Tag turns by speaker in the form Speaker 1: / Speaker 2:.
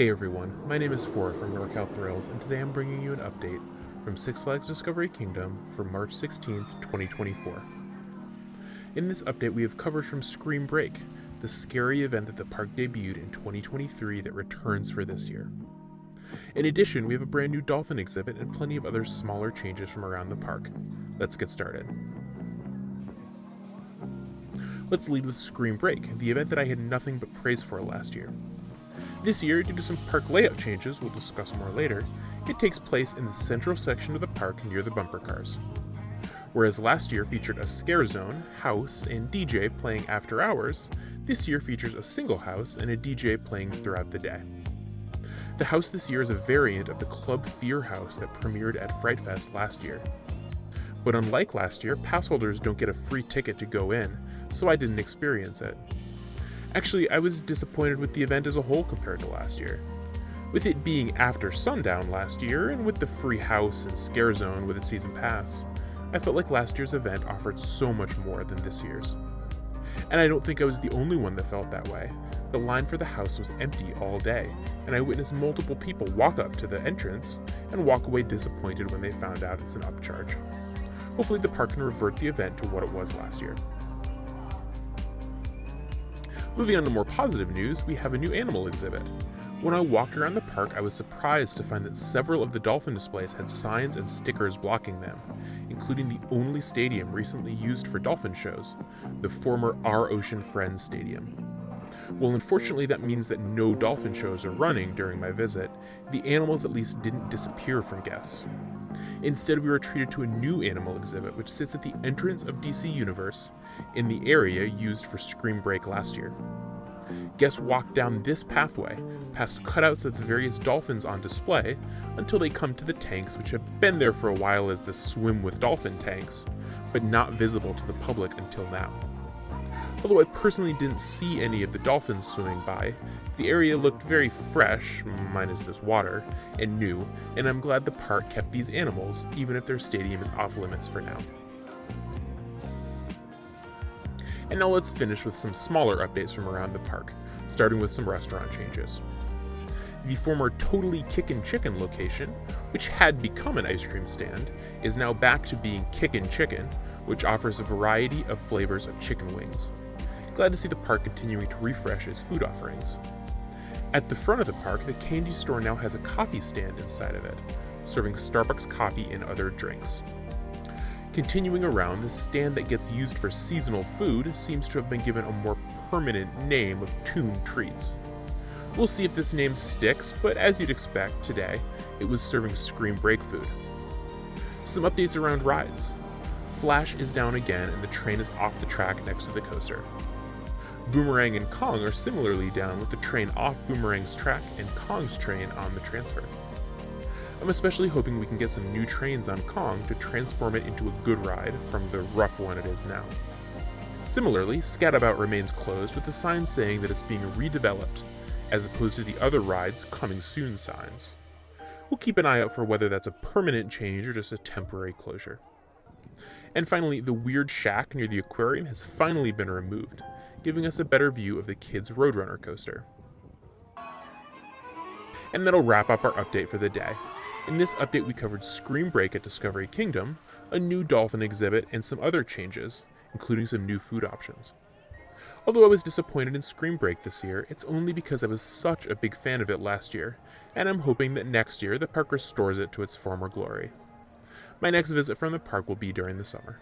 Speaker 1: Hey everyone, my name is Ford from NorCal Thrills, and today I'm bringing you an update from Six Flags Discovery Kingdom for March 16th, 2024. In this update, we have coverage from Scream Break, the scary event that the park debuted in 2023 that returns for this year. In addition, we have a brand new Dolphin Exhibit and plenty of other smaller changes from around the park. Let's get started. Let's lead with Scream Break, the event that I had nothing but praise for last year. This year, due to some park layout changes we'll discuss more later, it takes place in the central section of the park near the bumper cars. Whereas last year featured a scare zone, house, and DJ playing after hours, this year features a single house and a DJ playing throughout the day. The house this year is a variant of the Club Fear house that premiered at Fright Fest last year. But unlike last year, pass holders don't get a free ticket to go in, so I didn't experience it. Actually, I was disappointed with the event as a whole compared to last year. With it being after sundown last year, and with the free house and scare zone with a season pass, I felt like last year's event offered so much more than this year's. And I don't think I was the only one that felt that way. The line for the house was empty all day, and I witnessed multiple people walk up to the entrance and walk away disappointed when they found out it's an upcharge. Hopefully the park can revert the event to what it was last year. Moving on to more positive news, we have a new animal exhibit. When I walked around the park, I was surprised to find that several of the dolphin displays had signs and stickers blocking them, including the only stadium recently used for dolphin shows, the former Our Ocean Friends Stadium. Well, unfortunately, that means that no dolphin shows are running during my visit. The animals at least didn't disappear from guests. Instead, we were treated to a new animal exhibit, which sits at the entrance of DC Universe in the area used for Scream Break last year. Guests walk down this pathway, past cutouts of the various dolphins on display, until they come to the tanks, which have been there for a while as the Swim with Dolphin tanks, but not visible to the public until now. Although I personally didn't see any of the dolphins swimming by, the area looked very fresh, minus this water, and new, and I'm glad the park kept these animals, even if their stadium is off limits for now. And now let's finish with some smaller updates from around the park, starting with some restaurant changes. The former Totally Kickin' Chicken location, which had become an ice cream stand, is now back to being Kickin' Chicken, which offers a variety of flavors of chicken wings. Glad to see the park continuing to refresh its food offerings. At the front of the park, the candy store now has a coffee stand inside of it, serving Starbucks coffee and other drinks. Continuing around, the stand that gets used for seasonal food seems to have been given a more permanent name of Toon Treats. We'll see if this name sticks, but as you'd expect, today, it was serving Scream Break food. Some updates around rides. Flash is down again and the train is off the track next to the coaster. Boomerang and Kong are similarly down with the train off Boomerang's track and Kong's train on the transfer. I'm especially hoping we can get some new trains on Kong to transform it into a good ride from the rough one it is now. Similarly, Scatabout remains closed with a sign saying that it's being redeveloped, as opposed to the other ride's coming soon signs. We'll keep an eye out for whether that's a permanent change or just a temporary closure. And finally, the Weird Shack near the aquarium has finally been removed, giving us a better view of the Kids Roadrunner coaster. And that'll wrap up our update for the day. In this update, we covered Scream Break at Discovery Kingdom, a new dolphin exhibit, and some other changes, including some new food options. Although I was disappointed in Scream Break this year, it's only because I was such a big fan of it last year, and I'm hoping that next year the park restores it to its former glory. My next visit from the park will be during the summer.